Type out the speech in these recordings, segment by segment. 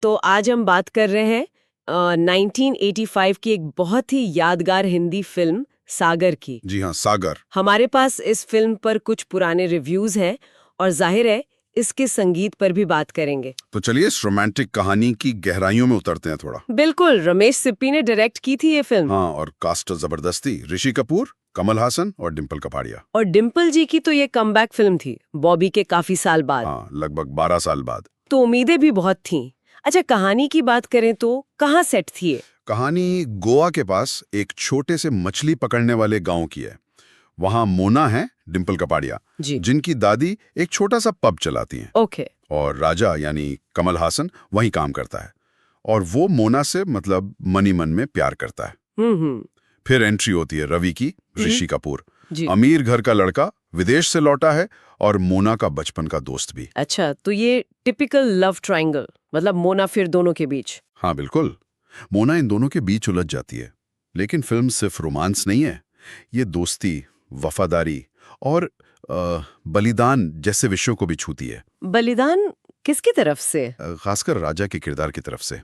तो आज हम बात कर रहे हैं 1985 की एक बहुत ही यादगार हिंदी फिल्म सागर की। जी हाँ, सागर। हमारे पास इस फिल्म पर कुछ पुराने रिव्यूज हैं और जाहिर है इसके संगीत पर भी बात करेंगे। तो चलिए इस रोमांटिक कहानी की गहराइयों में उतरते हैं थोड़ा। बिल्कुल, रमेश सिप्पी ने डायरेक्ट की थी ये फिल्म। हाँ, और कास्ट जबरदस्ती, ऋषि कपूर, कमल हासन और डिम्पल कपाड़िया। और डिम्पल जी की तो ये कमबैक फिल्म थी बॉबी के काफी साल बाद। हाँ, लगभग 12 साल बाद। तो उम्मीदें भी बहुत थीं। अच्छा, कहानी की बात करें तो कहाँ सेट थी ये? कहानी गोवा के पास एक छोटे से मछली पकड़ने वाले गांव की है। वहाँ मोना है, डिम्पल कपाड़िया, जी। जिनकी दादी एक छोटा सा पब चलाती हैं। ओके। और राजा यानी कमल हासन वहीं काम करता है और वो मोना से मतलब मनी मन में प्यार करता है। हम्म। फिर एंट्री होती है रवि की, ऋषि कपूर, जी। अमीर घर का लड़का, विदेश से लौटा है और मोना का बचपन का दोस्त भी। अच्छा, तो ये टिपिकल लव ट्रायंगल, मतलब मोना फिर दोनों के बीच। हाँ बिल्कुल, मोना इन दोनों के बीच उलझ जाती है। लेकिन फिल्म सिर्फ रोमांस नहीं है, ये दोस्ती, वफादारी और बलिदान जैसे विषयों को भी छूती है। बलिदान किसकी तरफ से? खासकर राजा के किरदार की तरफ से।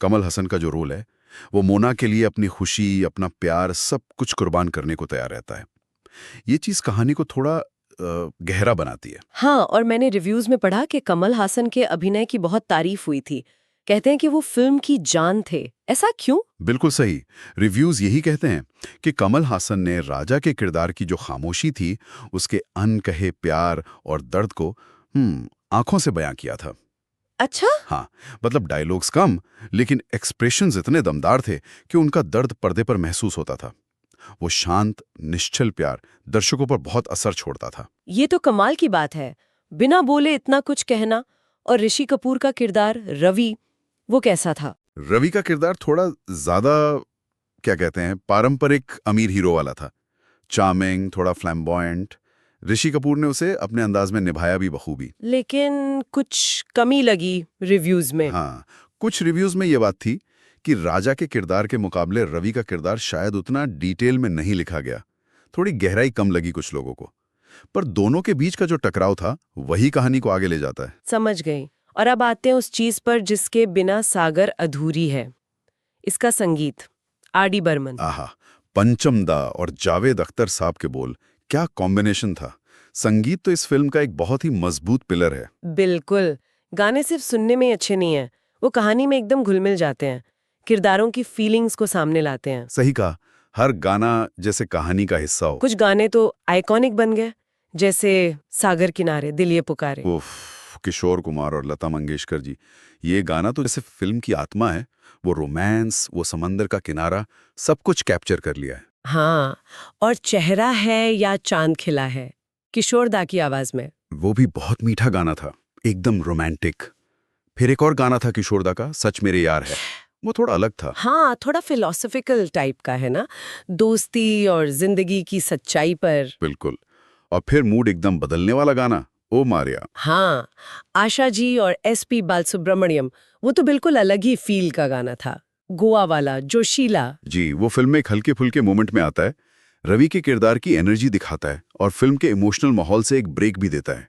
कमल हसन का जो रोल है, वो मोना के लिए अपनी खुशी, अपना प्यार, सब कुछ कुर्बान करने को तैयार रहता है। ये चीज कहानी को थोड़ा गहरा बनाती है। हाँ, और मैंने रिव्यूज में पढ़ा कि कमल हासन के अभिनय की बहुत तारीफ हुई थी। कहते हैं कि वो फिल्म की जान थे। ऐसा क्यों? बिल्कुल सही। रिव्यूज यही कहते हैं कि कमल हासन ने राजा के किरदार की जो खामोशी थी, उसके अनकहे प्यार और दर्द को आंखों से बयां किया था। अच्छा। हाँ, मतलब डायलॉग्स कम, लेकिन एक्सप्रेशंस इतने दमदार थे कि उनका दर्द पर्दे पर महसूस होता था। वो शांत, निश्चल प्यार दर्शकों पर बहुत असर छोड़ता था। ये तो कमाल की बात है, बिना बोले इतना कुछ कहना। और ऋषि कपूर का किरदार रवि, वो कैसा था? रवि का किरदार थोड़ा ज्यादा, क्या कहते हैं, पारंपरिक अमीर हीरो वाला था। चार्मिंग, थोड़ा फ्लैम्बॉयंट। ऋषि कपूर ने उसे अपने अंदाज में निभाया भी बखूबी। लेकिन कुछ कमी लगी रिव्यूज में। हाँ, कुछ रिव्यूज में ये बात थी कि राजा के किरदार के मुकाबले रवि का किरदार शायद उतना डिटेल में नहीं लिखा गया। थोड़ी गहराई कम लगी कुछ लोगों को। पर दोनों के बीच का जो टकराव था, वही कहानी को आगे ले जाता है। समझ गई। और अब आते हैं उस चीज पर जिसके बिना सागर अधूरी है, इसका संगीत। आर.डी. बर्मन। आहा, पंचम दा और जावेद अख्तर साहब के बोल, क्या कॉम्बिनेशन था। संगीत तो इस फिल्म का एक बहुत ही मजबूत पिलर है। बिल्कुल, गाने सिर्फ सुनने में अच्छे नहीं हैं, वो कहानी में एकदम घुल-मिल जाते हैं, किरदारों की फीलिंग्स को सामने लाते हैं। सही कहा, हर गाना जैसे कहानी का हिस्सा हो। कुछ गाने तो आइकॉनिक बन गए, जैसे सागर किनारे, दिल ये पुकारे। उफ, किशोर कुमार और लता मंगेशकर जी, ये गाना तो जैसे फिल्म की आत्मा है। वो रोमांस, वो समंदर का किनारा, सब कुछ कैप्चर कर लिया है। हाँ, और चेहरा है या चांद खिला है, किशोर दा की आवाज में। वो भी बहुत मीठा गाना था, एकदम रोमांटिक। फिर एक और गाना था किशोर दा का, सच मेरे यार है। वो थोड़ा अलग था। हाँ, थोड़ा फिलोसॉफिकल टाइप का है ना, दोस्ती और जिंदगी की सच्चाई पर। बिल्कुल। और फिर मूड एकदम बदलने वाला गाना, ओ मारिया। हाँ, आशा जी और एसपी बालसुब्रमण्यम, वो तो बिल्कुल अलग ही फील का गाना था, गोवा वाला, जोशीला। जी, वो फिल्म में एक हल्के फुल्के मोमेंट में आता है, रवि के किरदार की एनर्जी दिखाता है और फिल्म के इमोशनल माहौल से एक ब्रेक भी देता है।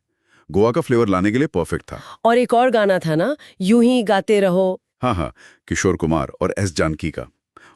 गोवा का फ्लेवर लाने के लिए परफेक्ट था। और एक और गाना था ना, यूं ही गाते रहो। हाँ हाँ, किशोर कुमार और एस जानकी का,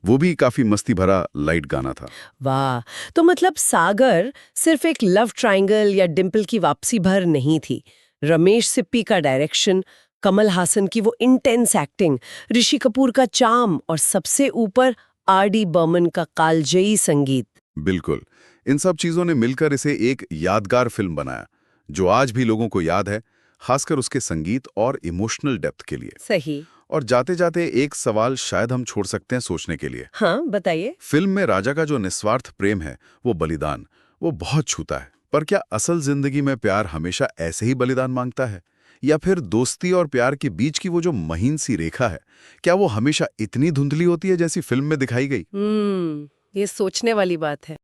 वो भी काफी मस्ती भरा लाइट गाना था। वाह, तो मतलब सागर सिर्फ एक लव ट्रायंगल या डिम्पल की वापसी भर नहीं थी। रमेश सिप्पी का डायरेक्शन, कमल हासन की वो इंटेंस एक्टिंग, ऋषि कपूर का चार्म और सबसे ऊपर आर.डी. बर्मन का कालजयी संगीत। बिल्कुल, इन सब चीजों ने मिलकर इसे एक यादगार फिल्म बनाया, जो आज भी लोगों को याद है, खासकर उसके संगीत और इमोशनल डेप्थ के लिए। सही। और जाते जाते एक सवाल शायद हम छोड़ सकते हैं सोचने के लिए। हाँ, बताइए। फिल्म में राजा का जो निस्वार्थ प्रेम है, वो बलिदान, वो बहुत छूता है। पर क्या असल जिंदगी में प्यार हमेशा ऐसे ही बलिदान मांगता है? या फिर दोस्ती और प्यार के बीच की वो जो महीन सी रेखा है, क्या वो हमेशा इतनी धुंधली होती है जैसी फिल्म में दिखाई गई? ये सोचने वाली बात है।